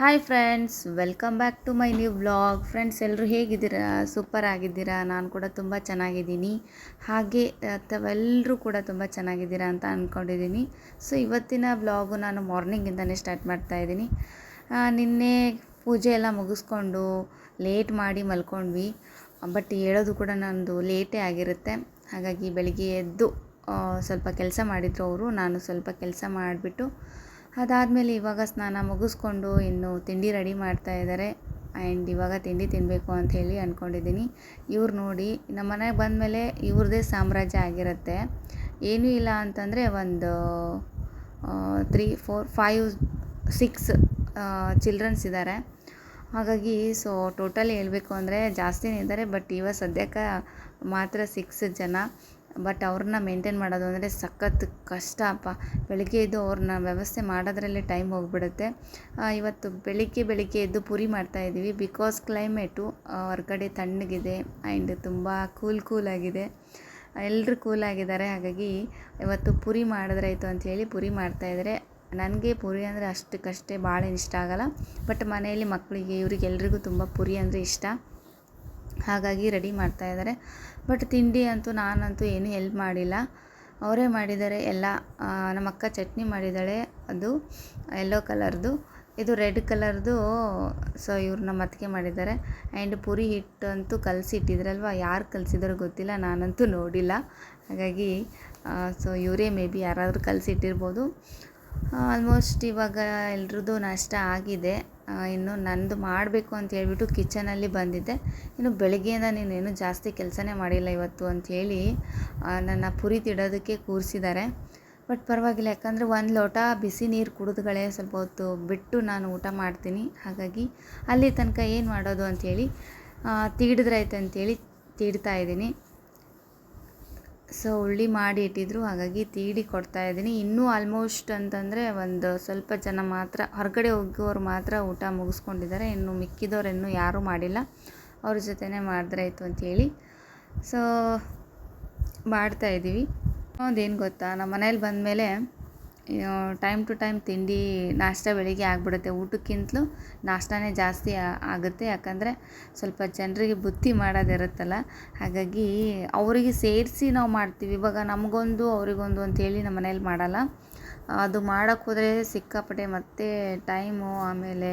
Hi friends, welcome back to my new vlog. Friends, ಎಲ್ಲರೂ ಹೇಗಿದ್ದೀರಾ? Super ಆಗಿದ್ದೀರಾ? ನಾನು ಕೂಡ ತುಂಬ ಚೆನ್ನಾಗಿದ್ದೀನಿ. ಹಾಗೆ ತಾವೆಲ್ಲರೂ ಕೂಡ ತುಂಬ ಚೆನ್ನಾಗಿದ್ದೀರಾ ಅಂತ ಅಂದ್ಕೊಂಡಿದ್ದೀನಿ. ಸೊ ಇವತ್ತಿನ ವ್ಲಾಗು ನಾನು ಮಾರ್ನಿಂಗಿಂದನೇ ಸ್ಟಾರ್ಟ್ ಮಾಡ್ತಾಯಿದ್ದೀನಿ. ನಿನ್ನೆ ಪೂಜೆ ಎಲ್ಲ ಮುಗಿಸ್ಕೊಂಡು ಲೇಟ್ ಮಾಡಿ ಮಲ್ಕೊಂಡ್ವಿ. ಬಟ್ ಹೇಳೋದು ಕೂಡ ನಂದು ಲೇಟೇ ಆಗಿರುತ್ತೆ. ಹಾಗಾಗಿ ಬೆಳಿಗ್ಗೆ ಎದ್ದು ಸ್ವಲ್ಪ ಕೆಲಸ ಮಾಡಿದ್ರು ಅವರು. ನಾನು ಸ್ವಲ್ಪ ಕೆಲಸ ಮಾಡಿಬಿಟ್ಟು ಅದಾದಮೇಲೆ ಇವಾಗ ಸ್ನಾನ ಮುಗಿಸ್ಕೊಂಡು ಇನ್ನು ತಿಂಡಿ ರೆಡಿ ಮಾಡ್ತಾ ಇದ್ದಾರೆ. ಆ್ಯಂಡ್ ಇವಾಗ ತಿಂಡಿ ತಿನ್ನಬೇಕು ಅಂತ ಹೇಳಿ ಅಂದ್ಕೊಂಡಿದ್ದೀನಿ. ಇವ್ರು ನೋಡಿ, ನಮ್ಮ ಮನೆಗೆ ಬಂದಮೇಲೆ ಇವ್ರದ್ದೇ ಸಾಮ್ರಾಜ್ಯ ಆಗಿರುತ್ತೆ. ಏನೂ ಇಲ್ಲ ಅಂತಂದರೆ ಒಂದು 3, 4, 5, 6 ಚಿಲ್ಡ್ರನ್ಸ್ ಇದ್ದಾರೆ. ಹಾಗಾಗಿ ಸೊ ಟೋಟಲಿ ಹೇಳಬೇಕು ಅಂದರೆ ಜಾಸ್ತಿನೇ ಇದ್ದಾರೆ. ಬಟ್ ಇವಾಗ ಸದ್ಯಕ್ಕೆ ಮಾತ್ರ 6 ಜನ. ಬಟ್ ಅವ್ರನ್ನ ಮೇಂಟೈನ್ ಮಾಡೋದು ಅಂದರೆ ಸಖತ್ ಕಷ್ಟ ಅಪ್ಪ. ಬೆಳಗ್ಗೆ ಎದ್ದು ಅವ್ರನ್ನ ವ್ಯವಸ್ಥೆ ಮಾಡೋದ್ರಲ್ಲೇ ಟೈಮ್ ಹೋಗಿಬಿಡುತ್ತೆ. ಇವತ್ತು ಬೆಳಿಗ್ಗೆ ಎದ್ದು ಪೂರಿ ಮಾಡ್ತಾಯಿದ್ದೀವಿ. ಬಿಕಾಸ್ ಕ್ಲೈಮೇಟು ಹೊರಗಡೆ ತಣ್ಣಗಿದೆ ಆ್ಯಂಡ್ ತುಂಬ ಕೂಲಾಗಿದೆ. ಎಲ್ಲರೂ ಕೂಲಾಗಿದ್ದಾರೆ. ಹಾಗಾಗಿ ಇವತ್ತು ಪೂರಿ ಮಾಡಿದ್ರಾಯ್ತು ಅಂಥೇಳಿ ಪೂರಿ ಮಾಡ್ತಾಯಿದ್ದಾರೆ. ನನಗೆ ಪೂರಿ ಅಂದರೆ ಅಷ್ಟಕ್ಕಷ್ಟೇ ಭಾಳ ಇಷ್ಟ ಆಗೋಲ್ಲ. ಬಟ್ ಮನೆಯಲ್ಲಿ ಮಕ್ಕಳಿಗೆ ಇವರಿಗೆಲ್ರಿಗೂ ತುಂಬ ಪೂರಿ ಅಂದರೆ ಇಷ್ಟ. ಹಾಗಾಗಿ ರೆಡಿ ಮಾಡ್ತಾಯಿದ್ದಾರೆ. ಬಟ್ ತಿಂಡಿ ಅಂತೂ ನಾನಂತೂ ಏನೂ ಹೆಲ್ಪ್ ಮಾಡಿಲ್ಲ, ಅವರೇ ಮಾಡಿದ್ದಾರೆ ಎಲ್ಲ. ನಮ್ಮ ಅಕ್ಕ ಚಟ್ನಿ ಮಾಡಿದ್ದಾಳೆ, ಅದು ಯೆಲ್ಲೋ ಕಲರ್ದು. ಇದು ರೆಡ್ ಕಲರ್ದು ಸೊ ಇವ್ರು ನಮ್ಮ ಅತ್ತಿಗೆ ಮಾಡಿದ್ದಾರೆ. ಆ್ಯಂಡ್ ಪೂರಿ ಹಿಟ್ಟಂತೂ ಕಲಸಿಟ್ಟಿದ್ರಲ್ವ, ಯಾರು ಕಲಸಿದಾರೋ ಗೊತ್ತಿಲ್ಲ, ನಾನಂತೂ ನೋಡಿಲ್ಲ. ಹಾಗಾಗಿ ಸೊ ಇವರೇ ಮೇ ಬಿ ಯಾರಾದರೂ ಕಲಸಿಟ್ಟಿರ್ಬೋದು. ಆಲ್ಮೋಸ್ಟ್ ಇವಾಗ ಎಲ್ರದ್ದು ನಾಷ್ಟ ಆಗಿದೆ. ಇನ್ನು ನಂದು ಮಾಡಬೇಕು ಅಂತ ಹೇಳ್ಬಿಟ್ಟು ಕಿಚನಲ್ಲಿ ಬಂದಿದ್ದೆ. ಇನ್ನು ಬೆಳಗ್ಗೆಯಿಂದ ನೀನೇನು ಜಾಸ್ತಿ ಕೆಲಸನೇ ಮಾಡಿಲ್ಲ ಇವತ್ತು ಅಂಥೇಳಿ ನನ್ನ ಪುರಿ ತಿಡೋದಕ್ಕೆ ಕೂರಿಸಿದ್ದಾರೆ. ಬಟ್ ಪರವಾಗಿಲ್ಲ, ಯಾಕಂದರೆ ಒಂದು ಲೋಟ ಬಿಸಿ ನೀರು ಕುಡಿದ್ಗಳೇ ಸ್ವಲ್ಪ ಹೊತ್ತು ಬಿಟ್ಟು ನಾನು ಊಟ ಮಾಡ್ತೀನಿ. ಹಾಗಾಗಿ ಅಲ್ಲಿ ತನಕ ಏನು ಮಾಡೋದು ಅಂಥೇಳಿ ತೀಡಿದ್ರಾಯ್ತು ಅಂಥೇಳಿ ತೀಡ್ತಾಯಿದ್ದೀನಿ. ಸೊ ಉಳ್ಳಿ ಮಾಡಿ ಇಟ್ಟಿದ್ರು, ಹಾಗಾಗಿ ತೀಡಿ ಕೊಡ್ತಾಯಿದ್ದೀನಿ. ಇನ್ನೂ ಆಲ್ಮೋಸ್ಟ್ ಅಂತಂದರೆ ಒಂದು ಸ್ವಲ್ಪ ಜನ ಮಾತ್ರ, ಹೊರಗಡೆ ಹೋಗೋರು ಮಾತ್ರ ಊಟ ಮುಗಿಸ್ಕೊಂಡಿದ್ದಾರೆ. ಇನ್ನು ಮಿಕ್ಕಿದವ್ರು ಇನ್ನೂ ಯಾರೂ ಮಾಡಿಲ್ಲ. ಅವ್ರ ಜೊತೆನೇ ಮಾಡಿದ್ರಾಯ್ತು ಅಂಥೇಳಿ ಸೊ ಮಾಡ್ತಾಯಿದ್ದೀವಿ. ಅದೇನು ಗೊತ್ತಾ, ನಮ್ಮ ಮನೇಲಿ ಬಂದಮೇಲೆ ಟೈಮ್ ಟು ಟೈಮ್ ತಿಂಡಿ ನಾಷ್ಟ ಬೆಳಿಗ್ಗೆ ಆಗಿಬಿಡುತ್ತೆ. ಊಟಕ್ಕಿಂತಲೂ ನಾಷ್ಟನೇ ಜಾಸ್ತಿ ಆಗುತ್ತೆ. ಯಾಕಂದರೆ ಸ್ವಲ್ಪ ಜನರಿಗೆ ಬುತ್ತಿ ಮಾಡೋದಿರುತ್ತಲ್ಲ, ಹಾಗಾಗಿ ಅವರಿಗೆ ಸೇರಿಸಿ ನಾವು ಮಾಡ್ತೀವಿ. ಇವಾಗ ನಮಗೊಂದು ಅವರಿಗೊಂದು ಅಂಥೇಳಿ ನಮ್ಮ ಮನೇಲಿ ಮಾಡಲ್ಲ. ಅದು ಮಾಡೋಕ್ಕೆ ಹೋದರೆ ಸಿಕ್ಕಾಪಟ್ಟೆ ಮತ್ತೆ ಟೈಮು, ಆಮೇಲೆ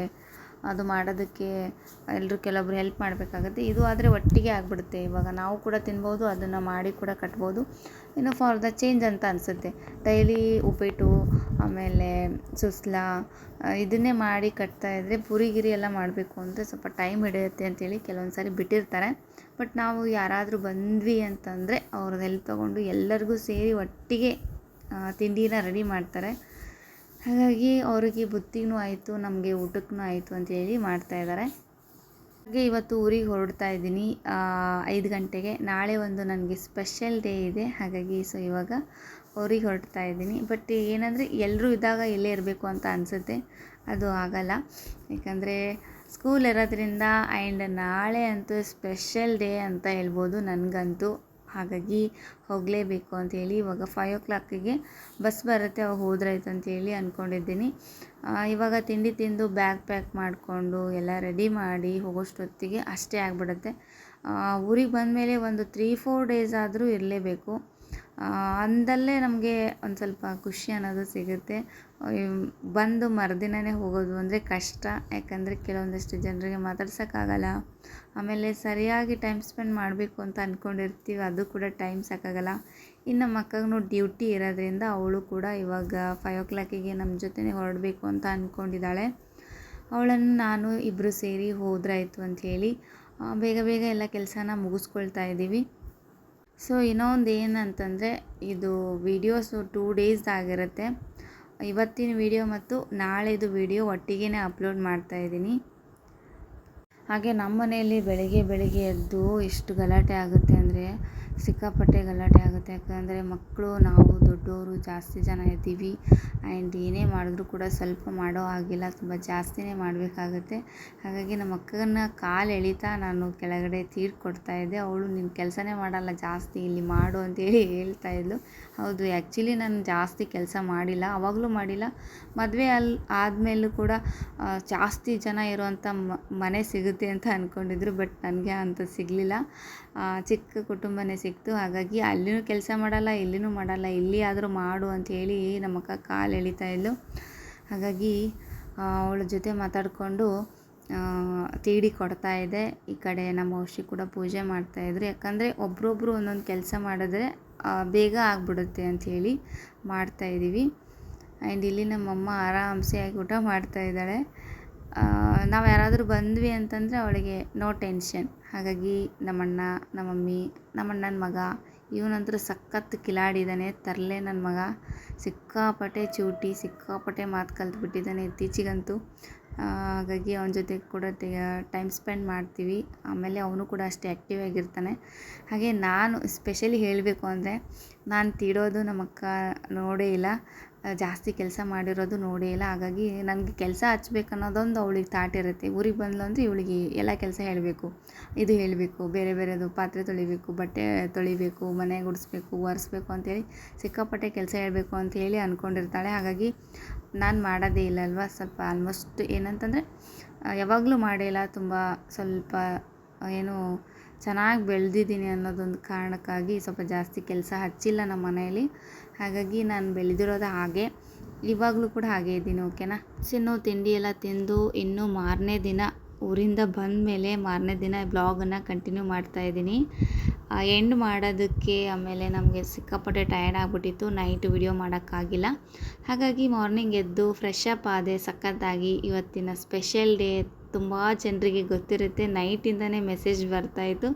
ಅದು ಮಾಡೋದಕ್ಕೆ ಎಲ್ಲರೂ ಕೆಲವೊಬ್ರು ಹೆಲ್ಪ್ ಮಾಡಬೇಕಾಗುತ್ತೆ. ಇದು ಆದರೆ ಒಟ್ಟಿಗೆ ಆಗಿಬಿಡುತ್ತೆ. ಇವಾಗ ನಾವು ಕೂಡ ತಿನ್ಬೋದು, ಅದನ್ನು ಮಾಡಿ ಕೂಡ ಕಟ್ಬೋದು. ಇನ್ನು ಫಾರ್ ದ ಚೇಂಜ್ ಅಂತ ಅನಿಸುತ್ತೆ. ಡೈಲಿ ಉಪ್ಪಿಟ್ಟು ಆಮೇಲೆ ಸುಸ್ಲಾ ಇದನ್ನೇ ಮಾಡಿ ಕಟ್ತಾಯಿದ್ರೆ ಪೂರಿ ಎಲ್ಲ ಮಾಡಬೇಕು ಅಂದರೆ ಸ್ವಲ್ಪ ಟೈಮ್ ಹಿಡಿಯುತ್ತೆ ಅಂಥೇಳಿ ಕೆಲವೊಂದು ಸಾರಿ ಬಿಟ್ಟಿರ್ತಾರೆ. ಬಟ್ ನಾವು ಯಾರಾದರೂ ಬಂದ್ವಿ ಅಂತಂದರೆ ಅವ್ರದ್ದು ಹೆಲ್ಪ್ ತೊಗೊಂಡು ಎಲ್ಲರಿಗೂ ಸೇರಿ ಒಟ್ಟಿಗೆ ತಿಂಡಿನ ರೆಡಿ ಮಾಡ್ತಾರೆ. ಹಾಗಾಗಿ ಅವರಿಗೆ ಬುತ್ತಿನೂ ಆಯಿತು, ನಮಗೆ ಊಟಕ್ಕೂ ಆಯಿತು ಅಂಥೇಳಿ ಮಾಡ್ತಾಯಿದ್ದಾರೆ. ಹಾಗೆ ಇವತ್ತು ಊರಿಗೆ ಹೊರಡ್ತಾ ಇದ್ದೀನಿ 5 ಗಂಟೆಗೆ. ನಾಳೆ ಒಂದು ನನಗೆ ಸ್ಪೆಷಲ್ ಡೇ ಇದೆ. ಹಾಗಾಗಿ ಸೊ ಇವಾಗ ಊರಿಗೆ ಹೊರಡ್ತಾ ಇದ್ದೀನಿ. ಬಟ್ ಏನಂದರೆ ಎಲ್ಲರೂ ಇದ್ದಾಗ ಎಲ್ಲೇ ಇರಬೇಕು ಅಂತ ಅನಿಸುತ್ತೆ, ಅದು ಆಗಲ್ಲ. ಯಾಕಂದರೆ ಸ್ಕೂಲ್ ಇರೋದ್ರಿಂದ. ಆ್ಯಂಡ್ ನಾಳೆ ಅಂತೂ ಸ್ಪೆಷಲ್ ಡೇ ಅಂತ ಹೇಳ್ಬೋದು ನನಗಂತೂ. ಹಾಗಾಗಿ ಹೋಗಲೇಬೇಕು ಅಂಥೇಳಿ ಇವಾಗ 5 o'clockಗೆ ಬಸ್ ಬರುತ್ತೆ, ಅವಾಗ ಹೋದ್ರಾಯ್ತು ಅಂಥೇಳಿ ಅಂದ್ಕೊಂಡಿದ್ದೀನಿ. ಇವಾಗ ತಿಂಡಿ ತಿಂದು ಬ್ಯಾಗ್ ಪ್ಯಾಕ್ ಮಾಡಿಕೊಂಡು ಎಲ್ಲ ರೆಡಿ ಮಾಡಿ ಹೋಗೋಷ್ಟೊತ್ತಿಗೆ ಅಷ್ಟೇ ಆಗಿಬಿಡುತ್ತೆ. ಊರಿಗೆ ಬಂದಮೇಲೆ ಒಂದು 3-4 ಡೇಸ್ ಆದರೂ ಇರಲೇಬೇಕು. ಅಂದಲ್ಲೇ ನಮಗೆ ಒಂದು ಸ್ವಲ್ಪ ಖುಷಿ ಅನ್ನೋದು ಸಿಗುತ್ತೆ. ಬಂದು ಮರುದಿನವೇ ಹೋಗೋದು ಅಂದರೆ ಕಷ್ಟ. ಯಾಕಂದರೆ ಕೆಲವೊಂದಷ್ಟು ಜನರಿಗೆ ಮಾತಾಡ್ಸೋಕ್ಕಾಗಲ್ಲ. ಆಮೇಲೆ ಸರಿಯಾಗಿ ಟೈಮ್ ಸ್ಪೆಂಡ್ ಮಾಡಬೇಕು ಅಂತ ಅಂದ್ಕೊಂಡಿರ್ತೀವಿ, ಅದು ಕೂಡ ಟೈಮ್ ಸಾಕಾಗಲ್ಲ. ಇನ್ನು ನಮ್ಮ ಅಕ್ಕಗೂ ಡ್ಯೂಟಿ ಇರೋದ್ರಿಂದ ಅವಳು ಕೂಡ ಇವಾಗ 5 o'clockಗೆ ನಮ್ಮ ಜೊತೆನೇ ಹೊರಡಬೇಕು ಅಂತ ಅಂದ್ಕೊಂಡಿದ್ದಾಳೆ. ಅವಳನ್ನು ನಾನು ಇಬ್ಬರು ಸೇರಿ ಹೋದ್ರಾಯ್ತು ಅಂಥೇಳಿ ಬೇಗ ಎಲ್ಲ ಕೆಲಸನ ಮುಗಿಸ್ಕೊಳ್ತಾ ಇದ್ದೀವಿ. ಸೊ ಇನ್ನೊಂದು ಏನಂತಂದರೆ, ಇದು ವೀಡಿಯೋಸು 2 days ಆಗಿರುತ್ತೆ. ಇವತ್ತಿನ ವೀಡಿಯೋ ಮತ್ತು ನಾಳೆದು ವೀಡಿಯೋ ಒಟ್ಟಿಗೆ ಅಪ್ಲೋಡ್ ಮಾಡ್ತಾಯಿದ್ದೀನಿ. ಹಾಗೆ ನಮ್ಮ ಮನೆಯಲ್ಲಿ ಬೆಳಗ್ಗೆ ಎದ್ದು ಎಷ್ಟು ಗಲಾಟೆ ಆಗುತ್ತೆ ಅಂದರೆ, ಸಿಕ್ಕಾಪಟ್ಟೆ ಗಲಾಟೆ ಆಗುತ್ತೆ. ಯಾಕಂದರೆ ಮಕ್ಕಳು, ನಾವು ದೊಡ್ಡವರು ಜಾಸ್ತಿ ಜನ ಇದ್ದೀವಿ. ಆ್ಯಂಡ್ ಏನೇ ಮಾಡಿದ್ರೂ ಕೂಡ ಸ್ವಲ್ಪ ಮಾಡೋ ಹಾಗಿಲ್ಲ, ತುಂಬ ಜಾಸ್ತಿನೇ ಮಾಡಬೇಕಾಗತ್ತೆ. ಹಾಗಾಗಿ ನಮ್ಮ ಅಕ್ಕನ ಕಾಲು ಎಳಿತಾ ನಾನು ಕೆಳಗಡೆ ತೀಡ್ಕೊಡ್ತಾಯಿದ್ದೆ. ಅವಳು "ನೀನು ಕೆಲಸನೇ ಮಾಡಲ್ಲ ಜಾಸ್ತಿ, ಇಲ್ಲಿ ಮಾಡು" ಅಂತೇಳಿ ಹೇಳ್ತಾಯಿದ್ಲು. ಹೌದು, ಆ್ಯಕ್ಚುಲಿ ನಾನು ಜಾಸ್ತಿ ಕೆಲಸ ಮಾಡಿಲ್ಲ, ಆವಾಗಲೂ ಮಾಡಿಲ್ಲ. ಮದುವೆ ಆದಮೇಲೂ ಕೂಡ ಜಾಸ್ತಿ ಜನ ಇರುವಂಥ ಮನೆ ಸಿಗುತ್ತೆ ಅಂತ ಅಂದ್ಕೊಂಡಿದ್ರು. ಬಟ್ ನನಗೆ ಅಂಥದ್ದು ಸಿಗಲಿಲ್ಲ. ಚಿಕ್ಕ ಕುಟುಂಬನೇ ಸಿಕ್ತು. ಹಾಗಾಗಿ ಅಲ್ಲಿಯೂ ಕೆಲಸ ಮಾಡಲ್ಲ, ಇಲ್ಲಿಯೂ ಮಾಡಲ್ಲ, ಇಲ್ಲಿ ಆದರೂ ಮಾಡು ಅಂಥೇಳಿ ನಮ್ಮ ಅಕ್ಕ ಕಾಲು ಎಳಿತಾ ಇದ್ಲು. ಹಾಗಾಗಿ ಅವಳ ಜೊತೆ ಮಾತಾಡಿಕೊಂಡು ತೀಡಿ ಕೊಡ್ತಾಯಿದ್ದೆ. ಈ ಕಡೆ ನಮ್ಮ ಔಷಧಿ ಕೂಡ ಪೂಜೆ ಮಾಡ್ತಾಯಿದ್ರು. ಯಾಕಂದರೆ ಒಬ್ರೊಬ್ಬರು ಒಂದೊಂದು ಕೆಲಸ ಮಾಡಿದ್ರೆ ಬೇಗ ಆಗಿಬಿಡುತ್ತೆ ಅಂಥೇಳಿ ಮಾಡ್ತಾಯಿದ್ದೀವಿ. ಆ್ಯಂಡ್ ಇಲ್ಲಿ ನಮ್ಮಮ್ಮ ಆರಾಮ್ಸೆಯಾಗಿ ಊಟ ಮಾಡ್ತಾಯಿದ್ದಾಳೆ. ನಾವು ಯಾರಾದರೂ ಬಂದ್ವಿ ಅಂತಂದರೆ ಅವಳಿಗೆ ನೋ ಟೆನ್ಷನ್. ಹಾಗಾಗಿ ನಮ್ಮಣ್ಣ, ನಮ್ಮಮ್ಮಿ, ನಮ್ಮಣ್ಣನ ಮಗ ಇವನಂತೂ ಸಖತ್ತು ಕಿಲಾಡಿದ್ದಾನೆ. ತರಲೆ ನನ್ನ ಮಗ, ಸಿಕ್ಕಾಪಟ್ಟೆ ಚೂಟಿ, ಸಿಕ್ಕಾಪಟ್ಟೆ ಮಾತು ಕಲ್ತ್ಬಿಟ್ಟಿದ್ದಾನೆ ಇತ್ತೀಚಿಗಂತೂ. ಹಾಗಾಗಿ ಅವನ ಜೊತೆ ಕೂಡ ಟೈಮ್ ಸ್ಪೆಂಡ್ ಮಾಡ್ತೀವಿ. ಆಮೇಲೆ ಅವನು ಕೂಡ ಅಷ್ಟೇ ಆ್ಯಕ್ಟಿವ್ ಆಗಿರ್ತಾನೆ. ಹಾಗೆ ನಾನು ಸ್ಪೆಷಲಿ ಹೇಳಬೇಕು ಅಂದರೆ, ನಾನು ತೀಡೋದು ನಮ್ಮ ಅಕ್ಕ ನೋಡೇ ಇಲ್ಲ, ಜಾಸ್ತಿ ಕೆಲಸ ಮಾಡಿರೋದು ನೋಡೇ ಇಲ್ಲ. ಹಾಗಾಗಿ ನನಗೆ ಕೆಲಸ ಹಚ್ಬೇಕು ಅನ್ನೋದೊಂದು ಅವಳಿಗೆ ಥಾಟ್ ಇರುತ್ತೆ. ಊರಿಗೆ ಬಂದ್ಲು ಅಂದರೆ ಇವಳಿಗೆ ಎಲ್ಲ ಕೆಲಸ ಹೇಳಬೇಕು, ಇದು ಹೇಳಬೇಕು, ಬೇರೆ ಬೇರೆದು ಪಾತ್ರೆ ತೊಳಿಬೇಕು, ಬಟ್ಟೆ ತೊಳಿಬೇಕು, ಮನೆ ಗುಡಿಸ್ಬೇಕು, ಒರೆಸ್ಬೇಕು ಅಂತೇಳಿ ಸಿಕ್ಕಾಪಟ್ಟೆ ಕೆಲಸ ಹೇಳಬೇಕು ಅಂತೇಳಿ ಅಂದ್ಕೊಂಡಿರ್ತಾಳೆ. ಹಾಗಾಗಿ ನಾನು ಮಾಡೋದೇ ಇಲ್ಲ ಅಲ್ವಾ. ಸ್ವಲ್ಪ ಆಲ್ಮೋಸ್ಟ್ ಏನಂತಂದರೆ ಯಾವಾಗಲೂ ಮಾಡೇ ಇಲ್ಲ. ತುಂಬ ಸ್ವಲ್ಪ ಏನು ಚೆನ್ನಾಗಿ ಬೆಳೆದಿದ್ದೀನಿ ಅನ್ನೋದೊಂದು ಕಾರಣಕ್ಕಾಗಿ ಸ್ವಲ್ಪ ಜಾಸ್ತಿ ಕೆಲಸ ಹಚ್ಚಿಲ್ಲ ನಮ್ಮ ಮನೆಯಲ್ಲಿ. ಹಾಗಾಗಿ ನಾನು ಬೆಳೆದಿರೋದು ಹಾಗೆ, ಇವಾಗಲೂ ಕೂಡ ಹಾಗೆ ಇದ್ದೀನಿ. ಓಕೆನಾ. ಇನ್ನು ತಿಂಡಿ ಎಲ್ಲ ತಿಂದು ಇನ್ನು ಮಾರನೇ ದಿನ ಊರಿಂದ ಬಂದ ಮೇಲೆ ಮಾರನೇ ದಿನ ಬ್ಲಾಗನ್ನು ಕಂಟಿನ್ಯೂ ಮಾಡ್ತಾಯಿದ್ದೀನಿ. ಎಂಡ್ ಮಾಡೋದಕ್ಕೆ ಆಮೇಲೆ ನಮಗೆ ಸಿಕ್ಕಾಪಟ್ಟೆ ಟಯರ್ಡ್ ಆಗಿಬಿಟ್ಟಿತ್ತು, ನೈಟ್ ವಿಡಿಯೋ ಮಾಡೋಕ್ಕಾಗಿಲ್ಲ. ಹಾಗಾಗಿ ಮಾರ್ನಿಂಗ್ ಎದ್ದು ಫ್ರೆಶ್ ಅಪ್ ಆದೆ ಸಖತ್ತಾಗಿ. ಇವತ್ತಿನ ಸ್ಪೆಷಲ್ ಡೇ ತುಂಬ ಜನರಿಗೆ ಗೊತ್ತಿರುತ್ತೆ. ನೈಟಿಂದನೇ ಮೆಸೇಜ್ ಬರ್ತಾಯಿತ್ತು.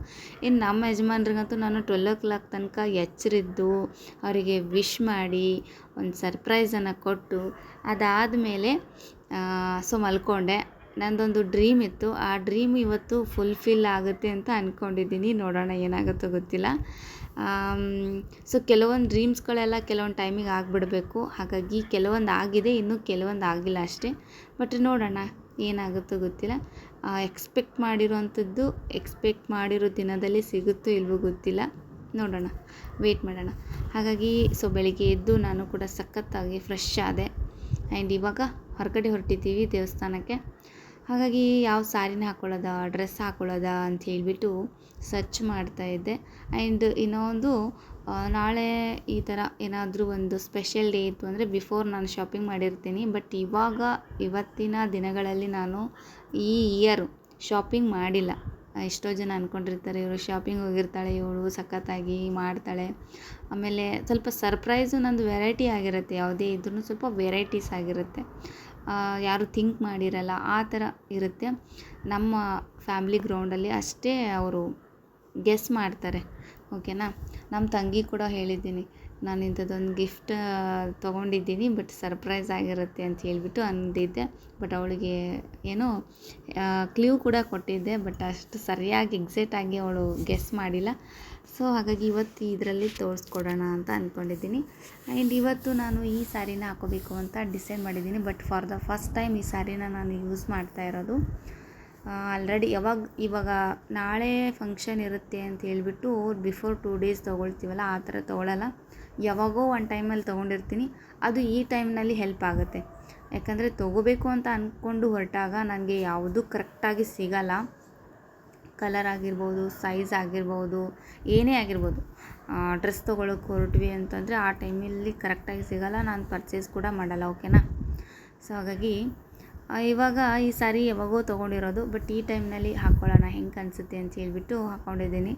ಇನ್ನು ನಮ್ಮ ಯಜಮಾನ್ರಿಗಂತೂ ನಾನು 12 o'clock ತನಕ ಎಚ್ಚರಿದ್ದು ಅವರಿಗೆ ವಿಶ್ ಮಾಡಿ ಒಂದು ಸರ್ಪ್ರೈಸನ್ನು ಕೊಟ್ಟು ಅದಾದಮೇಲೆ ಮಲ್ಕೊಂಡೆ. ನಂದೊಂದು ಡ್ರೀಮ್ ಇತ್ತು, ಆ ಡ್ರೀಮ್ ಇವತ್ತು ಫುಲ್ಫಿಲ್ ಆಗುತ್ತೆ ಅಂತ ಅಂದ್ಕೊಂಡಿದ್ದೀನಿ. ನೋಡೋಣ ಏನಾಗುತ್ತೋ ಗೊತ್ತಿಲ್ಲ. ಕೆಲವೊಂದು ಡ್ರೀಮ್ಸ್ಗಳೆಲ್ಲ ಕೆಲವೊಂದು ಟೈಮಿಗೆ ಆಗಿಬಿಡಬೇಕು. ಹಾಗಾಗಿ ಕೆಲವೊಂದು ಆಗಿದೆ, ಇನ್ನೂ ಕೆಲವೊಂದು ಆಗಿಲ್ಲ ಅಷ್ಟೇ. ಬಟ್ ನೋಡೋಣ ಏನಾಗುತ್ತೋ ಗೊತ್ತಿಲ್ಲ. ಎಕ್ಸ್ಪೆಕ್ಟ್ ಮಾಡಿರೋ ದಿನದಲ್ಲಿ ಸಿಗುತ್ತೋ ಇಲ್ವೋ ಗೊತ್ತಿಲ್ಲ, ನೋಡೋಣ, ವೆಯ್ಟ್ ಮಾಡೋಣ. ಹಾಗಾಗಿ ಬೆಳಿಗ್ಗೆ ಎದ್ದು ನಾನು ಕೂಡ ಸಖತ್ತಾಗಿ ಫ್ರೆಶ್ ಆದೆ. ಆ್ಯಂಡ್ ಇವಾಗ ಹೊರಗಡೆ ಹೊರಟಿದ್ದೀವಿ ದೇವಸ್ಥಾನಕ್ಕೆ. ಹಾಗಾಗಿ ಯಾವ ಸಾರಿನ ಹಾಕ್ಕೊಳ್ಳೋದಾ, ಡ್ರೆಸ್ ಹಾಕ್ಕೊಳ್ಳೋದಾ ಅಂತ ಹೇಳಿಬಿಟ್ಟು ಸರ್ಚ್ ಮಾಡ್ತಾಯಿದ್ದೆ. ಆ್ಯಂಡ್ ಇನ್ನೊಂದು ನಾಳೆ ಈ ಥರ ಏನಾದರೂ ಒಂದು ಸ್ಪೆಷಲ್ ಡೇ ಇತ್ತು ಅಂದರೆ ಬಿಫೋರ್ ನಾನು ಶಾಪಿಂಗ್ ಮಾಡಿರ್ತೀನಿ. ಬಟ್ ಇವತ್ತಿನ ದಿನಗಳಲ್ಲಿ ನಾನು ಈ ಇಯರು ಶಾಪಿಂಗ್ ಮಾಡಿಲ್ಲ. ಎಷ್ಟೋ ಜನ ಅಂದ್ಕೊಂಡಿರ್ತಾರೆ ಇವರು ಶಾಪಿಂಗ್ ಹೋಗಿರ್ತಾಳೆ, ಇವಳು ಸಖತ್ತಾಗಿ ಮಾಡ್ತಾಳೆ. ಆಮೇಲೆ ಸ್ವಲ್ಪ ಸರ್ಪ್ರೈಸು ನಂದು ವೆರೈಟಿ ಆಗಿರುತ್ತೆ, ಯಾವುದೇ ಇದ್ರೂ ಸ್ವಲ್ಪ ವೆರೈಟೀಸ್ ಆಗಿರುತ್ತೆ, ಯಾರು ಥಿಂಕ್ ಮಾಡಿರಲ್ಲ ಆ ಥರ ಇರುತ್ತೆ. ನಮ್ಮ ಫ್ಯಾಮ್ಲಿ ಗ್ರೌಂಡಲ್ಲಿ ಅಷ್ಟೇ ಅವರು ಗೆಸ್ ಮಾಡ್ತಾರೆ. ಓಕೆನಾ. ನಮ್ಮ ತಂಗಿ ಕೂಡ ಹೇಳಿದ್ದೀನಿ, ನಾನು ಇಂಥದ್ದೊಂದು ಗಿಫ್ಟ್ ತೊಗೊಂಡಿದ್ದೀನಿ, ಬಟ್ ಸರ್ಪ್ರೈಸ್ ಆಗಿರುತ್ತೆ ಅಂತ ಹೇಳಿಬಿಟ್ಟು ಅಂದಿದ್ದೆ. ಬಟ್ ಅವಳಿಗೆ ಏನೋ ಕ್ಲೂ ಕೂಡ ಕೊಟ್ಟಿದ್ದೆ, ಬಟ್ ಅಷ್ಟು ಸರಿಯಾಗಿ ಎಕ್ಸಾಕ್ಟಾಗಿ ಅವಳು ಗೆಸ್ ಮಾಡಿಲ್ಲ. ಹಾಗಾಗಿ ಇವತ್ತು ಇದರಲ್ಲಿ ತೋರಿಸ್ಕೊಡೋಣ ಅಂತ ಅಂದ್ಕೊಂಡಿದ್ದೀನಿ. ಆ್ಯಂಡ್ ಇವತ್ತು ನಾನು ಈ ಸ್ಯಾರಿನ ಹಾಕೋಬೇಕು ಅಂತ ಡಿಸೈಡ್ ಮಾಡಿದ್ದೀನಿ. But for the first time ಈ ಸ್ಯಾರಿನ ನಾನು ಯೂಸ್ ಮಾಡ್ತಾ ಇರೋದು. ಆಲ್ರೆಡಿ ಇವಾಗ ನಾಳೆ ಫಂಕ್ಷನ್ ಇರುತ್ತೆ ಅಂತ ಹೇಳ್ಬಿಟ್ಟು ಬಿಫೋರ್ 2 days ತೊಗೊಳ್ತೀವಲ್ಲ, ಆ ಥರ ತೊಗೊಳ್ಳಲ್ಲ. ಯಾವಾಗೋ ಒಂದು ಟೈಮಲ್ಲಿ ತೊಗೊಂಡಿರ್ತೀನಿ, ಅದು ಈ ಟೈಮ್ನಲ್ಲಿ ಹೆಲ್ಪ್ ಆಗುತ್ತೆ. ಯಾಕಂದರೆ ತೊಗೋಬೇಕು ಅಂತ ಅಂದ್ಕೊಂಡು ಹೊರಟಾಗ ನನಗೆ ಯಾವುದೂ ಕರೆಕ್ಟಾಗಿ ಸಿಗಲ್ಲ. ಕಲರ್ ಆಗಿರ್ಬೋದು, ಸೈಜ್ ಆಗಿರ್ಬೋದು, ಏನೇ ಆಗಿರ್ಬೋದು. ಡ್ರೆಸ್ ತೊಗೊಳಕ್ಕೆ ಹೊರಟ್ವಿ ಅಂತಂದರೆ ಆ ಟೈಮಲ್ಲಿ ಕರೆಕ್ಟಾಗಿ ಸಿಗಲ್ಲ, ನಾನು ಪರ್ಚೇಸ್ ಕೂಡ ಮಾಡಲ್ಲ. ಓಕೆನಾ. ಹಾಗಾಗಿ ಇವಾಗ ಈ ಸ್ಯಾರಿ ಯಾವಾಗೋ ತೊಗೊಂಡಿರೋದು, ಬಟ್ ಈ ಟೈಮ್ನಲ್ಲಿ ಹಾಕ್ಕೊಳ್ಳೋಣ ಹೆಂಗೆ ಅನಿಸುತ್ತೆ ಅಂತ ಹೇಳ್ಬಿಟ್ಟು ಹಾಕ್ಕೊಂಡಿದ್ದೀನಿ.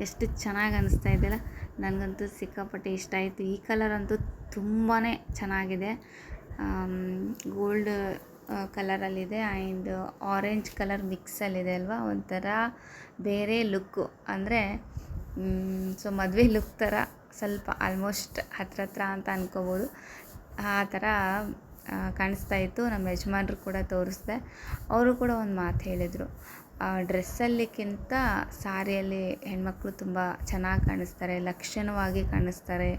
ಎಷ್ಟು ಚೆನ್ನಾಗಿ ಅನಿಸ್ತಾ ಇದೆಯಲ್ಲ, ನನಗಂತೂ ಸಿಕ್ಕಾಪಟ್ಟೆ ಇಷ್ಟ ಆಯಿತು. ಈ ಕಲರ್ ಅಂತೂ ತುಂಬಾ ಚೆನ್ನಾಗಿದೆ. ಗೋಲ್ಡ್ ಕಲರಲ್ಲಿದೆ ಆ್ಯಂಡ್ ಆರೆಂಜ್ ಕಲರ್ ಮಿಕ್ಸಲ್ಲಿದೆ ಅಲ್ವಾ, ಒಂಥರ ಬೇರೆ ಲುಕ್ಕು. ಅಂದರೆ ಮದುವೆ ಲುಕ್ ಥರ ಸ್ವಲ್ಪ ಆಲ್ಮೋಸ್ಟ್ ಹತ್ರ ಅಂತ ಅಂದ್ಕೋಬೋದು. ಆ ಥರ ಕಾಣಿಸ್ತಾ ಇತ್ತು. ನಮ್ಮ ಯಜಮಾನ್ರು ಕೂಡ ತೋರಿಸ್ದೆ. ಅವರು ಕೂಡ ಒಂದು ಮಾತು ಹೇಳಿದರು, ಡ್ರೆಸ್ಸಲ್ಲಿಕ್ಕಿಂತ ಸಾರಿಯಲ್ಲಿ ಹೆಣ್ಮಕ್ಳು ತುಂಬ ಚೆನ್ನಾಗಿ ಕಾಣಿಸ್ತಾರೆ, ಲಕ್ಷಣವಾಗಿ ಕಾಣಿಸ್ತಾರೆ.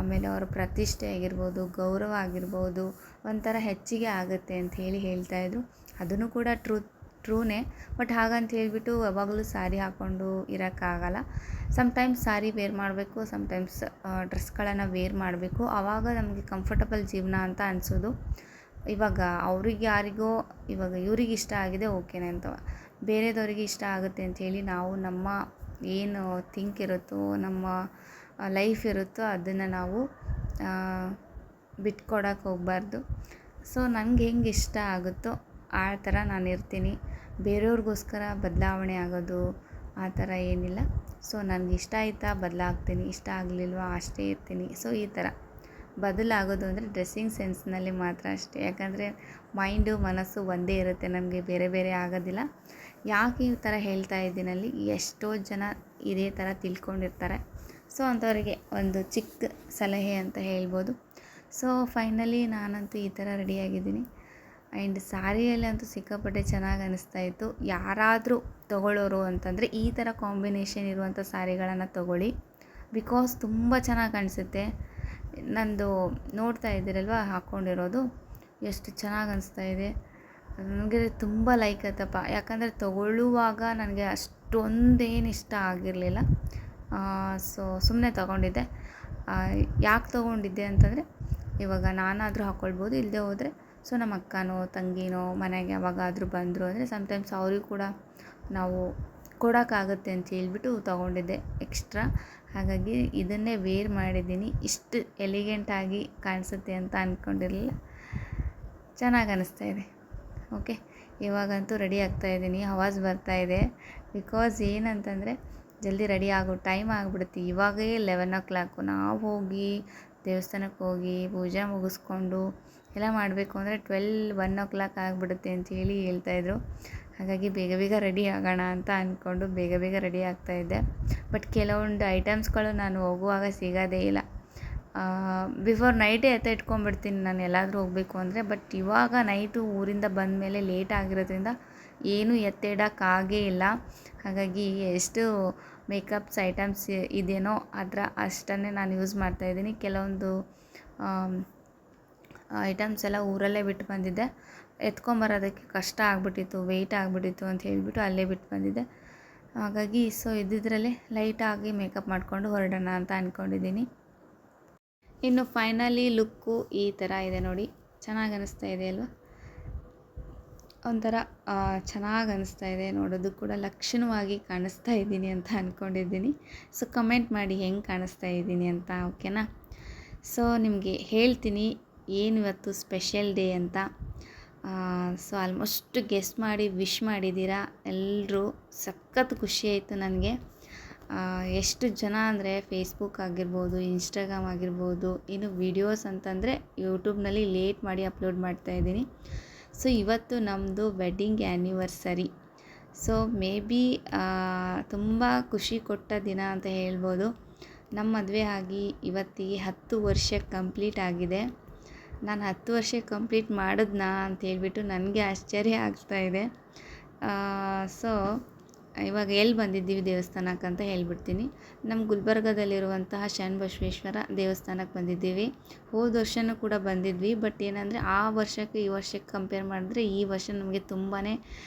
ಆಮೇಲೆ ಅವರ ಪ್ರತಿಷ್ಠೆ ಆಗಿರ್ಬೋದು, ಗೌರವ ಆಗಿರ್ಬೋದು ಒಂಥರ ಹೆಚ್ಚಿಗೆ ಆಗುತ್ತೆ ಅಂತ ಹೇಳ್ತಾಯಿದ್ರು. ಅದನ್ನು ಕೂಡ ಟ್ರೂನೇ. ಬಟ್ ಹಾಗಂತ ಹೇಳಿಬಿಟ್ಟು ಯಾವಾಗಲೂ ಸಾರಿ ಹಾಕ್ಕೊಂಡು ಇರೋಕ್ಕಾಗಲ್ಲ. ಸಮ್ಟೈಮ್ಸ್ ಸಾರಿ ವೇರ್ ಮಾಡಬೇಕು, ಸಮ್ಟೈಮ್ಸ್ ಡ್ರೆಸ್ಗಳನ್ನು ವೇರ್ ಮಾಡಬೇಕು. ಆವಾಗ ನಮಗೆ ಕಂಫರ್ಟಬಲ್ ಜೀವನ ಅಂತ ಅನಿಸೋದು. ಇವಾಗ ಅವ್ರಿಗೆ ಯಾರಿಗೋ ಇವಾಗ ಇವ್ರಿಗೆ ಇಷ್ಟ ಆಗಿದೆ ಓಕೆನೆ ಅಂತ, ಬೇರೆದವ್ರಿಗೆ ಇಷ್ಟ ಆಗುತ್ತೆ ಅಂಥೇಳಿ ನಾವು ನಮ್ಮ ಏನು ಥಿಂಕ್ ಇರುತ್ತೋ, ನಮ್ಮ ಲೈಫ್ ಇರುತ್ತೋ ಅದನ್ನು ನಾವು ಬಿಟ್ಕೊಡಕ್ಕೆ ಹೋಗಬಾರ್ದು. ಸೊ ನನಗೆ ಹೆಂಗೆ ಇಷ್ಟ ಆಗುತ್ತೋ ಆ ಥರ ನಾನು ಇರ್ತೀನಿ. ಬೇರೆಯವ್ರಿಗೋಸ್ಕರ ಬದಲಾವಣೆ ಆಗೋದು ಆ ಥರ ಏನಿಲ್ಲ. ಸೊ ನನಗೆ ಇಷ್ಟ ಆಯಿತಾ ಬದಲಾಗ್ತೀನಿ, ಇಷ್ಟ ಆಗಲಿಲ್ವಾ ಅಷ್ಟೇ ಇರ್ತೀನಿ. ಸೊ ಈ ಥರ ಬದಲಾಗೋದು ಅಂದರೆ ಡ್ರೆಸ್ಸಿಂಗ್ ಸೆನ್ಸ್ನಲ್ಲಿ ಮಾತ್ರ ಅಷ್ಟೇ. ಯಾಕಂದರೆ ಮೈಂಡು ಮನಸ್ಸು ಒಂದೇ ಇರುತ್ತೆ, ನಮಗೆ ಬೇರೆ ಬೇರೆ ಆಗೋದಿಲ್ಲ. ಯಾಕೆ ಈ ಥರ ಹೇಳ್ತಾ ಇದ್ದೀನಲ್ಲಿ, ಎಷ್ಟೋ ಜನ ಇದೇ ಥರ ತಿಳ್ಕೊಂಡಿರ್ತಾರೆ. ಸೊ ಅಂಥವರಿಗೆ ಒಂದು ಚಿಕ್ಕ ಸಲಹೆ ಅಂತ ಹೇಳ್ಬೋದು. ಸೊ ಫೈನಲಿ ನಾನಂತೂ ಈ ಥರ ರೆಡಿಯಾಗಿದ್ದೀನಿ. ಆ್ಯಂಡ್ ಸಾರಿಯಲ್ಲಿ ಅಂತೂ ಸಿಕ್ಕಾಪಟ್ಟೆ ಚೆನ್ನಾಗಿ ಅನ್ನಿಸ್ತಾ ಇತ್ತು. ಯಾರಾದರೂ ತೊಗೊಳ್ಳೋರು ಅಂತಂದರೆ ಈ ಥರ ಕಾಂಬಿನೇಷನ್ ಇರುವಂಥ ಸಾರಿಗಳನ್ನು ತೊಗೊಳ್ಳಿ. ಬಿಕಾಸ್ ತುಂಬ ಚೆನ್ನಾಗಿ ಕಾಣಿಸುತ್ತೆ. ನಂದು ನೋಡ್ತಾ ಇದ್ದೀರಲ್ವ ಹಾಕ್ಕೊಂಡಿರೋದು ಎಷ್ಟು ಚೆನ್ನಾಗಿ ಅನಿಸ್ತಾ ಇದೆ. ನನಗೆ ತುಂಬ ಲೈಕ್ ಆಯ್ತಪ್ಪ. ಯಾಕಂದರೆ ತೊಗೊಳ್ಳುವಾಗ ನನಗೆ ಅಷ್ಟೊಂದೇನು ಇಷ್ಟ ಆಗಿರಲಿಲ್ಲ. ಸೊ ಸುಮ್ಮನೆ ತೊಗೊಂಡಿದ್ದೆ. ಯಾಕೆ ತೊಗೊಂಡಿದ್ದೆ ಅಂತಂದರೆ ಇವಾಗ ನಾನಾದರೂ ಹಾಕ್ಕೊಳ್ಬೋದು, ಇಲ್ಲದೆ ಹೋದರೆ ಸೊ ನಮ್ಮ ಅಕ್ಕನೋ ತಂಗಿನೋ ಮನೆಗೆ ಯಾವಾಗಾದರೂ ಬಂದರು ಅಂದರೆ ಸಮ್ಟೈಮ್ಸ್ ಅವ್ರಿಗೂ ಕೂಡ ನಾವು ಕೊಡೋಕ್ಕಾಗುತ್ತೆ ಅಂತ ಹೇಳ್ಬಿಟ್ಟು ತೊಗೊಂಡಿದ್ದೆ ಎಕ್ಸ್ಟ್ರಾ. ಹಾಗಾಗಿ ಇದನ್ನೇ ವೇರ್ ಮಾಡಿದ್ದೀನಿ. ಇಷ್ಟು ಎಲಿಗೆಂಟಾಗಿ ಕಾಣಿಸುತ್ತೆ ಅಂತ ಅಂದ್ಕೊಂಡಿರಲಿಲ್ಲ. ಚೆನ್ನಾಗಿ ಅನ್ನಿಸ್ತಾ ಇದೆ. ಓಕೆ, ಇವಾಗಂತೂ ರೆಡಿ ಆಗ್ತಾಯಿದ್ದೀನಿ. ಆವಾಜ್ ಬರ್ತಾಯಿದೆ. ಬಿಕಾಸ್ ಏನಂತಂದರೆ ಜಲ್ದಿ ರೆಡಿ ಆಗೋ ಟೈಮ್ ಆಗಿಬಿಡುತ್ತೆ. ಇವಾಗೇ 11 o'clock. ನಾವು ಹೋಗಿ ದೇವಸ್ಥಾನಕ್ಕೆ ಹೋಗಿ ಪೂಜೆ ಮುಗಿಸ್ಕೊಂಡು ಎಲ್ಲ ಮಾಡಬೇಕು ಅಂದರೆ 1 o'clock ಆಗಿಬಿಡುತ್ತೆ ಅಂತೇಳಿ ಹೇಳ್ತಾಯಿದ್ರು. ಹಾಗಾಗಿ ಬೇಗ ಬೇಗ ರೆಡಿ ಆಗೋಣ ಅಂತ ಅಂದ್ಕೊಂಡು ಬೇಗ ಬೇಗ ರೆಡಿ ಆಗ್ತಾಯಿದ್ದೆ. ಬಟ್ ಕೆಲವೊಂದು ಐಟಮ್ಸ್ಗಳು ನಾನು ಹೋಗುವಾಗ ಸಿಗೋದೇ ಇಲ್ಲ. ಬಿಫೋರ್ ನೈಟೇ ಇಟ್ಕೊಂಡ್ಬಿಡ್ತೀನಿ ನಾನು ಎಲ್ಲಾದರೂ ಹೋಗಬೇಕು ಅಂದರೆ. ಬಟ್ ಇವಾಗ ನೈಟು ಊರಿಂದ ಬಂದ ಮೇಲೆ ಲೇಟ್ ಆಗಿರೋದ್ರಿಂದ ಏನೂ ಎತ್ತಿಡೋಕ್ಕಾಗೇ ಇಲ್ಲ. ಹಾಗಾಗಿ ಎಷ್ಟು ಮೇಕಪ್ಸ್ ಐಟಮ್ಸ್ ಇದೇನೋ ಅದರ ಅಷ್ಟನ್ನೇ ನಾನು ಯೂಸ್ ಮಾಡ್ತಾಯಿದ್ದೀನಿ. ಕೆಲವೊಂದು ಐಟಮ್ಸ್ ಎಲ್ಲ ಊರಲ್ಲೇ ಬಿಟ್ಟು ಬಂದಿದ್ದೆ. ಎತ್ಕೊಂಬರೋದಕ್ಕೆ ಕಷ್ಟ ಆಗಿಬಿಟ್ಟಿತ್ತು, ವೆಯ್ಟ್ ಆಗಿಬಿಟ್ಟಿತ್ತು ಅಂತ ಹೇಳಿಬಿಟ್ಟು ಅಲ್ಲೇ ಬಿಟ್ಟು ಬಂದಿದ್ದೆ. ಹಾಗಾಗಿ ಸೊ ಇದ್ದಿದ್ರಲ್ಲೇ ಲೈಟಾಗಿ ಮೇಕಪ್ ಮಾಡಿಕೊಂಡು ಹೊರಡೋಣ ಅಂತ ಅಂದ್ಕೊಂಡಿದ್ದೀನಿ. ಇನ್ನು ಫೈನಲಿ ಲುಕ್ಕು ಈ ಥರ ಇದೆ ನೋಡಿ. ಚೆನ್ನಾಗಿ ಅನ್ನಿಸ್ತಾ ಇದೆ ಅಲ್ವಾ? ಒಂಥರ ಚೆನ್ನಾಗಿ ಅನ್ನಿಸ್ತಾ ಇದೆ. ನೋಡೋದು ಕೂಡ ಲಕ್ಷಣವಾಗಿ ಕಾಣಿಸ್ತಾ ಇದ್ದೀನಿ ಅಂತ ಅಂದ್ಕೊಂಡಿದ್ದೀನಿ. ಸೊ ಕಮೆಂಟ್ ಮಾಡಿ ಹೆಂಗೆ ಕಾಣಿಸ್ತಾ ಇದ್ದೀನಿ ಅಂತ, ಓಕೆನಾ? ಸೊ ನಿಮಗೆ ಹೇಳ್ತೀನಿ ಏನು ಇವತ್ತು ಸ್ಪೆಷಲ್ ಡೇ ಅಂತ. ಸೊ ಆಲ್ಮೋಸ್ಟ್ ಗೆಸ್ ಮಾಡಿ ವಿಶ್ ಮಾಡಿದ್ದೀರಾ ಎಲ್ಲರೂ. ಸಖತ್ ಖುಷಿ ಆಯಿತು ನನಗೆ. ಎಷ್ಟು ಜನ ಅಂದರೆ ಫೇಸ್ಬುಕ್ ಆಗಿರ್ಬೋದು, ಇನ್ಸ್ಟಾಗ್ರಾಮ್ ಆಗಿರ್ಬೋದು, ಇನ್ನು ವೀಡಿಯೋಸ್ ಅಂತಂದರೆ ಯೂಟ್ಯೂಬ್ನಲ್ಲಿ ಲೇಟ್ ಮಾಡಿ ಅಪ್ಲೋಡ್ ಮಾಡ್ತಾಯಿದ್ದೀನಿ. ಸೊ ಇವತ್ತು ನಮ್ಮದು wedding anniversary. So may be ತುಂಬ ಖುಷಿ ಕೊಟ್ಟ ದಿನ ಅಂತ ಹೇಳ್ಬೋದು. ನಮ್ಮ ಮದುವೆ ಆಗಿ ಇವತ್ತಿಗೆ 10 ವರ್ಷ ಕಂಪ್ಲೀಟ್ ಆಗಿದೆ. ನಾನು 10 ವರ್ಷ ಕಂಪ್ಲೀಟ್ ಮಾಡಿದ್ನಾ ಅಂತ ಹೇಳ್ಬಿಟ್ಟು ನನಗೆ ಆಶ್ಚರ್ಯ ಆಗ್ತಾಯಿದೆ. ಸೊ ಇವಾಗ ಎಲ್ಲಿ ಬಂದಿದ್ದೀವಿ ದೇವಸ್ಥಾನಕ್ಕೆ ಅಂತ ಹೇಳ್ಬಿಡ್ತೀನಿ. ನಮ್ಮ ಗುಲ್ಬರ್ಗದಲ್ಲಿರುವಂತಹ ಶರಣಬಸವೇಶ್ವರ ದೇವಸ್ಥಾನಕ್ಕೆ ಬಂದಿದ್ದೀವಿ. ಹೋದ ವರ್ಷವೂ ಕೂಡ ಬಂದಿದ್ವಿ. ಬಟ್ ಏನಂದರೆ ಆ ವರ್ಷಕ್ಕೆ ಈ ವರ್ಷಕ್ಕೆ ಕಂಪೇರ್ ಮಾಡಿದ್ರೆ ಈ ವರ್ಷ ನಮಗೆ ತುಂಬಾ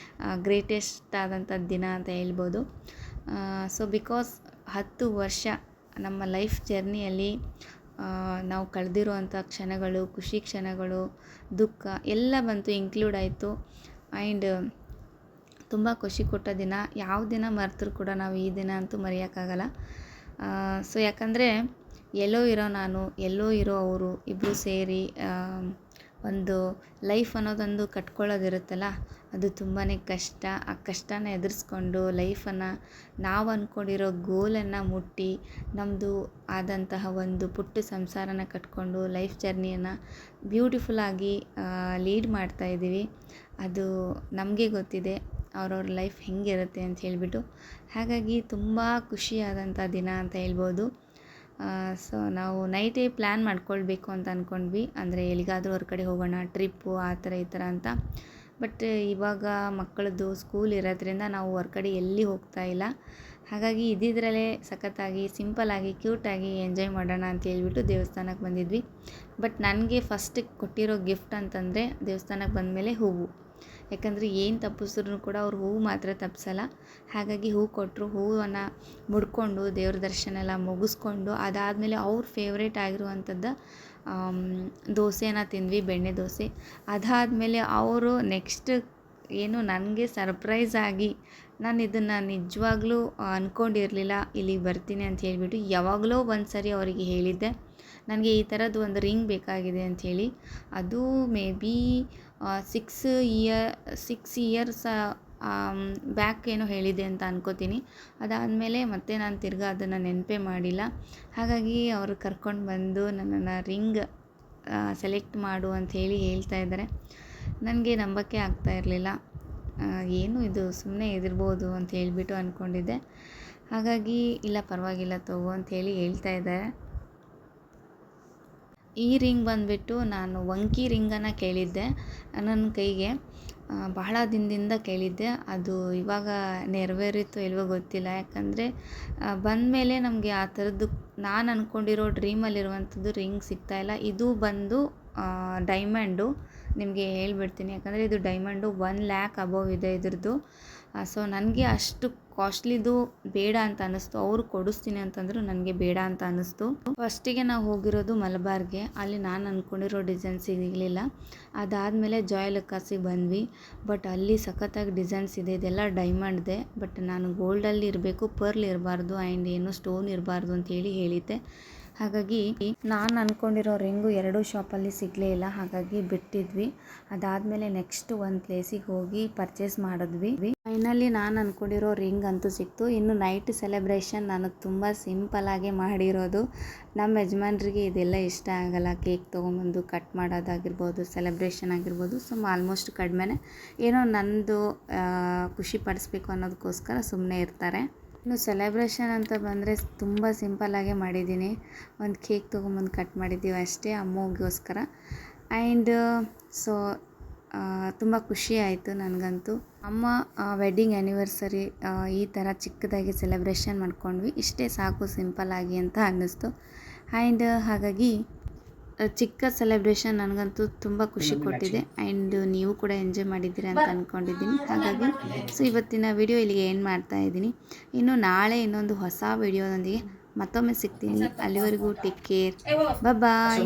ಗ್ರೇಟೆಸ್ಟ್ ಆದಂಥ ದಿನ ಅಂತ ಹೇಳ್ಬೋದು. ಸೊ ಬಿಕಾಸ್ 10 ವರ್ಷ ನಮ್ಮ ಲೈಫ್ ಜರ್ನಿಯಲ್ಲಿ ನಾವು ಕಳೆದಿರುವಂಥ ಕ್ಷಣಗಳು, ಖುಷಿ ಕ್ಷಣಗಳು, ದುಃಖ ಎಲ್ಲ ಬಂತು, ಇನ್ಕ್ಲೂಡ್ ಆಯಿತು. ಆ್ಯಂಡ್ ತುಂಬ ಖುಷಿ ಕೊಟ್ಟ ದಿನ. ಯಾವ ದಿನ ಮರೆತರೂ ಕೂಡ ನಾವು ಈ ದಿನ ಅಂತೂ ಮರೆಯೋಕ್ಕಾಗಲ್ಲ. ಸೊ ಯಾಕಂದರೆ ಎಲ್ಲೋ ಇರೋ ನಾನು, ಎಲ್ಲೋ ಇರೋ ಅವರು ಇಬ್ಬರು ಸೇರಿ ಒಂದು ಲೈಫ್ ಅನ್ನೋದೊಂದು ಕಟ್ಕೊಳ್ಳೋದಿರುತ್ತಲ್ಲ, ಅದು ತುಂಬಾ ಕಷ್ಟ. ಆ ಕಷ್ಟನ ಎದುರಿಸ್ಕೊಂಡು ಲೈಫನ್ನು ನಾವು ಅಂದ್ಕೊಂಡಿರೋ ಗೋಲನ್ನು ಮುಟ್ಟಿ ನಮ್ಮದು ಆದಂತಹ ಒಂದು ಪುಟ್ಟ ಸಂಸಾರನ ಕಟ್ಕೊಂಡು ಲೈಫ್ ಜರ್ನಿಯನ್ನು ಬ್ಯೂಟಿಫುಲ್ಲಾಗಿ ಲೀಡ್ ಮಾಡ್ತಾಯಿದ್ದೀವಿ. ಅದು ನಮಗೆ ಗೊತ್ತಿದೆ ಅವ್ರವ್ರ ಲೈಫ್ ಹೆಂಗಿರುತ್ತೆ ಅಂತ ಹೇಳಿಬಿಟ್ಟು. ಹಾಗಾಗಿ ತುಂಬ ಖುಷಿಯಾದಂಥ ದಿನ ಅಂತ ಹೇಳ್ಬೋದು. ಸೊ ನಾವು ನೈಟೇ ಪ್ಲ್ಯಾನ್ ಮಾಡ್ಕೊಳ್ಬೇಕು ಅಂತ ಅಂದ್ಕೊಂಡ್ವಿ, ಅಂದರೆ ಎಲ್ಲಿಗಾದರೂ ಹೊರಗಡೆ ಹೋಗೋಣ, ಟ್ರಿಪ್ಪು ಆ ಥರ ಈ ಥರ ಅಂತ. ಬಟ್ ಇವಾಗ ಮಕ್ಕಳದ್ದು ಸ್ಕೂಲ್ ಇರೋದ್ರಿಂದ ನಾವು ಹೊರಗಡೆ ಎಲ್ಲಿ ಹೋಗ್ತಾ ಇಲ್ಲ. ಹಾಗಾಗಿ ಇದ್ದಿದ್ರಲ್ಲೇ ಸಖತ್ತಾಗಿ ಸಿಂಪಲ್ಲಾಗಿ ಕ್ಯೂಟಾಗಿ ಎಂಜಾಯ್ ಮಾಡೋಣ ಅಂತ ಹೇಳ್ಬಿಟ್ಟು ದೇವಸ್ಥಾನಕ್ಕೆ ಬಂದಿದ್ವಿ. ಬಟ್ ನನಗೆ ಫಸ್ಟ್ ಕೊಟ್ಟಿರೋ ಗಿಫ್ಟ್ ಅಂತಂದರೆ ದೇವಸ್ಥಾನಕ್ಕೆ ಬಂದಮೇಲೆ ಹೂವು. ಯಾಕಂದರೆ ಏನು ತಪ್ಪಿಸಿದ್ರು ಕೂಡ ಅವ್ರು ಹೂವು ಮಾತ್ರ ತಪ್ಪಿಸಲ್ಲ. ಹಾಗಾಗಿ ಹೂವು ಕೊಟ್ಟರು, ಹೂವನ್ನು ಮುಡ್ಕೊಂಡು ದೇವ್ರ ದರ್ಶನ ಎಲ್ಲ ಮುಗಿಸ್ಕೊಂಡು ಅದಾದಮೇಲೆ ಅವ್ರ ಫೇವ್ರೇಟ್ ಆಗಿರುವಂಥದ್ದು ದೋಸೆನ ತಿಂದ್ವಿ, ಬೆಣ್ಣೆ ದೋಸೆ. ಅದಾದಮೇಲೆ ಅವರು ನೆಕ್ಸ್ಟ್ ಏನು ನನಗೆ ಸರ್ಪ್ರೈಸ್ ಆಗಿ, ನಾನು ಇದನ್ನು ನಿಜವಾಗ್ಲೂ ಅಂದ್ಕೊಂಡಿರಲಿಲ್ಲ ಇಲ್ಲಿಗೆ ಬರ್ತೀನಿ ಅಂತ ಹೇಳಿಬಿಟ್ಟು. ಯಾವಾಗಲೋ ಒಂದು ಸರಿ ಅವರಿಗೆ ಹೇಳಿದ್ದೆ ನನಗೆ ಈ ಥರದ್ದು ಒಂದು ರಿಂಗ್ ಬೇಕಾಗಿದೆ ಅಂಥೇಳಿ. ಅದು ಮೇ ಬಿ 6 ಇಯರ್ಸ್ ಬ್ಯಾಕ್ ಏನೋ ಹೇಳಿದೆ ಅಂತ ಅನ್ಕೋತೀನಿ. ಅದಾದಮೇಲೆ ಮತ್ತೆ ನಾನು ತಿರ್ಗಾ ಅದನ್ನು ನೆನಪೇ ಮಾಡಿಲ್ಲ. ಹಾಗಾಗಿ ಅವರು ಕರ್ಕೊಂಡು ಬಂದು ನನ್ನನ್ನು ರಿಂಗ್ ಸೆಲೆಕ್ಟ್ ಮಾಡು ಅಂಥೇಳಿ ಹೇಳ್ತಾ ಇದ್ದಾರೆ. ನನಗೆ ನಂಬಕ್ಕೆ ಆಗ್ತಾ ಇರಲಿಲ್ಲ. ಏನು ಇದು ಸುಮ್ಮನೆ ಇದಿರ್ಬೋದು ಅಂತ ಹೇಳಿಬಿಟ್ಟು ಅಂದ್ಕೊಂಡಿದ್ದೆ. ಹಾಗಾಗಿ ಇಲ್ಲ ಪರವಾಗಿಲ್ಲ ತಗೋ ಅಂಥೇಳಿ ಹೇಳ್ತಾ ಇದ್ದಾರೆ. ಈ ರಿಂಗ್ ಬಂದುಬಿಟ್ಟು ನಾನು ವಂಕಿ ರಿಂಗನ್ನು ಕೇಳಿದ್ದೆ ನನ್ನ ಕೈಗೆ. ಬಹಳ ದಿನದಿಂದ ಕೇಳಿದ್ದೆ. ಅದು ಇವಾಗ ನೆರವೇರಿತೋ ಇಲ್ವೋ ಗೊತ್ತಿಲ್ಲ. ಯಾಕಂದರೆ ಬಂದಮೇಲೆ ನಮಗೆ ಆ ಥರದ್ದು ನಾನು ಅಂದ್ಕೊಂಡಿರೋ ಡ್ರೀಮಲ್ಲಿರುವಂಥದ್ದು ರಿಂಗ್ ಸಿಗ್ತಾಯಿಲ್ಲ. ಇದು ಬಂದು ಡೈಮಂಡು. ನಿಮಗೆ ಹೇಳ್ಬಿಡ್ತೀನಿ, ಯಾಕಂದರೆ ಇದು ಡೈಮಂಡು 1 lakh ಅಬೋವ್ ಇದೆ ಇದ್ರದ್ದು. ಸೊ ನನಗೆ ಅಷ್ಟು ಕಾಸ್ಟ್ಲಿದು ಬೇಡ ಅಂತ ಅನ್ನಿಸ್ತು. ಅವರು ಕೊಡಿಸ್ತೀನಿ ಅಂತಂದರು, ನನಗೆ ಬೇಡ ಅಂತ ಅನ್ನಿಸ್ತು. ಫಸ್ಟಿಗೆ ನಾವು ಹೋಗಿರೋದು ಮಲಬಾರ್ಗೆ. ಅಲ್ಲಿ ನಾನು ಅಂದ್ಕೊಂಡಿರೋ ಡಿಸೈನ್ ಸಿಗಲಿಲ್ಲ. ಅದಾದಮೇಲೆ ಜಾಯಲುಕ್ಕಾಸಿಗೆ ಬಂದ್ವಿ. ಬಟ್ ಅಲ್ಲಿ ಸಖತ್ತಾಗಿ ಡಿಸೈನ್ಸ್ ಇದೆ. ಇದೆಲ್ಲ ಡೈಮಂಡ್ದೆ. ಬಟ್ ನಾನು ಗೋಲ್ಡಲ್ಲಿ ಇರಬೇಕು, ಪರ್ಲ್ ಇರಬಾರ್ದು ಆ್ಯಂಡ್ ಏನು ಸ್ಟೋನ್ ಇರಬಾರ್ದು ಅಂತೇಳಿ ಹೇಳಿದ್ದೆ. ಹಾಗಾಗಿ ನಾನು ಅಂದ್ಕೊಂಡಿರೋ ರಿಂಗು 2 ಶಾಪಲ್ಲಿ ಸಿಗಲೇ ಇಲ್ಲ. ಹಾಗಾಗಿ ಬಿಟ್ಟಿದ್ವಿ. ಅದಾದಮೇಲೆ ನೆಕ್ಸ್ಟ್ ಒಂದು ಪ್ಲೇಸಿಗೆ ಹೋಗಿ ಪರ್ಚೇಸ್ ಮಾಡಿದ್ವಿ. ಫೈನಲಿ ನಾನು ಅಂದ್ಕೊಂಡಿರೋ ರಿಂಗ್ ಅಂತೂ ಸಿಕ್ತು. ಇನ್ನು ನೈಟ್ ಸೆಲೆಬ್ರೇಷನ್ ನಾನು ತುಂಬ ಸಿಂಪಲ್ಲಾಗೆ ಮಾಡಿರೋದು. ನಮ್ಮ ಯಜಮಾನ್ರಿಗೆ ಇದೆಲ್ಲ ಇಷ್ಟ ಆಗಲ್ಲ. ಕೇಕ್ ತೊಗೊಂಬಂದು ಕಟ್ ಮಾಡೋದಾಗಿರ್ಬೋದು, ಸೆಲೆಬ್ರೇಷನ್ ಆಗಿರ್ಬೋದು. ಸೊ ಆಲ್ಮೋಸ್ಟ್ ಕಡಿಮೆನೇ. ಏನೋ ನನ್ನದು ಖುಷಿ ಪಡಿಸ್ಬೇಕು ಅನ್ನೋದಕ್ಕೋಸ್ಕರ ಸುಮ್ಮನೆ ಇರ್ತಾರೆ. ಇನ್ನು ಸೆಲೆಬ್ರೇಷನ್ ಅಂತ ಬಂದರೆ ತುಂಬ ಸಿಂಪಲ್ಲಾಗೆ ಮಾಡಿದ್ದೀನಿ. ಒಂದು ಕೇಕ್ ತೊಗೊಂಬಂದು ಕಟ್ ಮಾಡಿದ್ದೀವಿ ಅಷ್ಟೇ ಅಮ್ಮಗೋಸ್ಕರ. ಆ್ಯಂಡ್ ಸೊ ತುಂಬ ಖುಷಿ ಆಯಿತು ನನಗಂತೂ. ಅಮ್ಮ ವೆಡ್ಡಿಂಗ್ ಆ್ಯನಿವರ್ಸರಿ ಈ ಥರ ಚಿಕ್ಕದಾಗಿ ಸೆಲೆಬ್ರೇಷನ್ ಮಾಡ್ಕೊಂಡ್ವಿ. ಇಷ್ಟೇ ಸಾಕು ಸಿಂಪಲ್ಲಾಗಿ ಅಂತ ಅನ್ನಿಸ್ತು. ಆ್ಯಂಡ್ ಹಾಗಾಗಿ ಚಿಕ್ಕ ಸೆಲೆಬ್ರೇಷನ್ ನನಗಂತೂ ತುಂಬ ಖುಷಿ ಕೊಟ್ಟಿದೆ. ಆ್ಯಂಡ್ ನೀವು ಕೂಡ ಎಂಜಾಯ್ ಮಾಡಿದ್ದೀರಾ ಅಂತ ಅಂದ್ಕೊಂಡಿದ್ದೀನಿ. ಹಾಗಾಗಿ ಸೊ ಇವತ್ತಿನ ವಿಡಿಯೋ ಇಲ್ಲಿಗೆ ಏನು ಮಾಡ್ತಾ ಇದ್ದೀನಿ. ಇನ್ನು ನಾಳೆ ಇನ್ನೊಂದು ಹೊಸ ವಿಡಿಯೋದೊಂದಿಗೆ ಮತ್ತೊಮ್ಮೆ ಸಿಗ್ತೀನಿ. ಅಲ್ಲಿವರೆಗೂ ಟೇಕ್ ಕೇರ್, ಬಾಯ್.